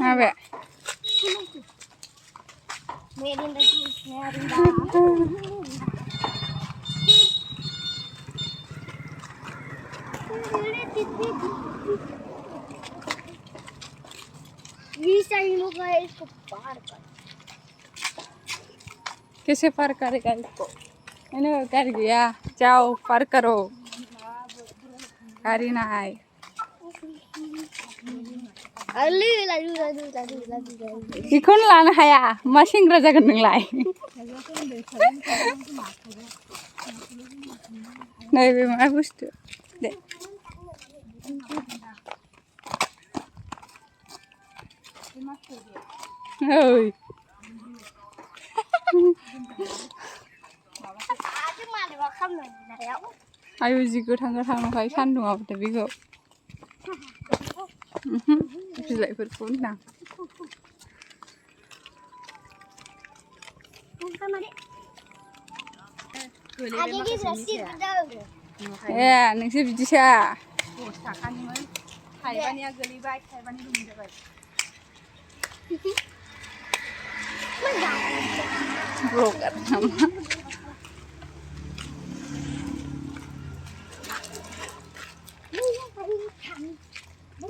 Apa? Bisa इन लोग इसको पार कर कैसे पार करेगा इसको मैंने कर गया जाओ पार करो गाड़ी ना आए बेखौनो लानो हाया मा सेंग्रा जागोन नोंलाय नैबे मा बुस्थु दे ओइ आयु जि गोथां गोथां नुखायो सान्दुङावथ' बेखौ बिलाइफोरखौ होनदां ए नोंसो बिदिसो 10 थाखानिमोन थाइबानिया गोलैबाय थाइबानि रुम जाबाय ब्लगार नामा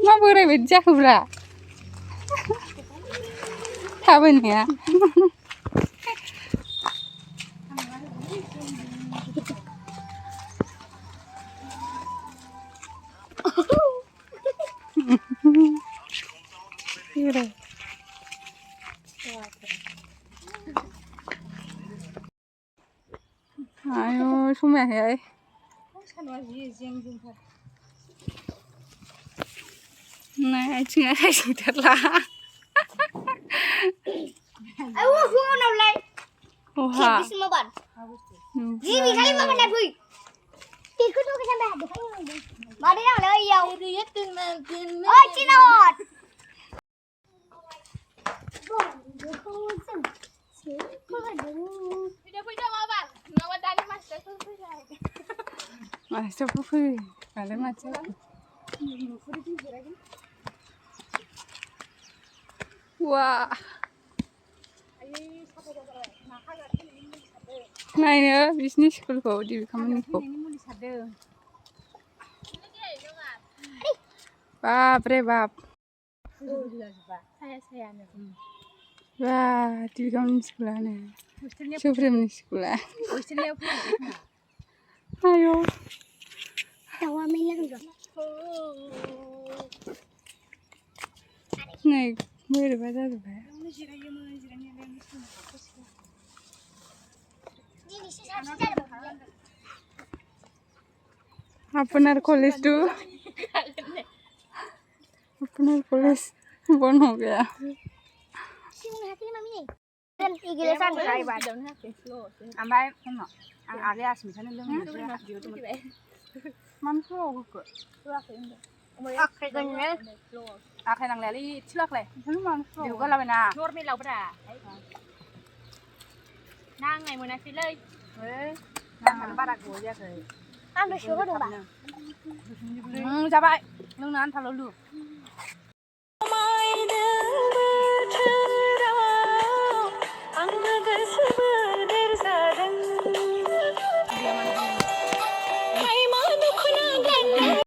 मा बोराय बायदि जाखोब्रा थाबायनाया आयु समायाखै नै आथिङा खायसोथारला अहा मानसिफोर फैयो मालाय मानसि वा नायनो बिसिनि स्कुलखौ दिबिखामोननिखौ बाप रे बाप बा दिबिखामोननि स्कुलानो सुप्रिमनि स्कुला आयौ नै बोरैबा जाजोब्बाय अपना कॉलेज बंद हो गया आगे आसमिसानो लोङो आखाय नांलायालै थिलाखलाय बेयाव गालाबायना नर्मेलावब्रा नांनाय मोनाखैलै नांनानै बारा गोबाव जायाखै जाबाय लोंनो आन्थाल' लु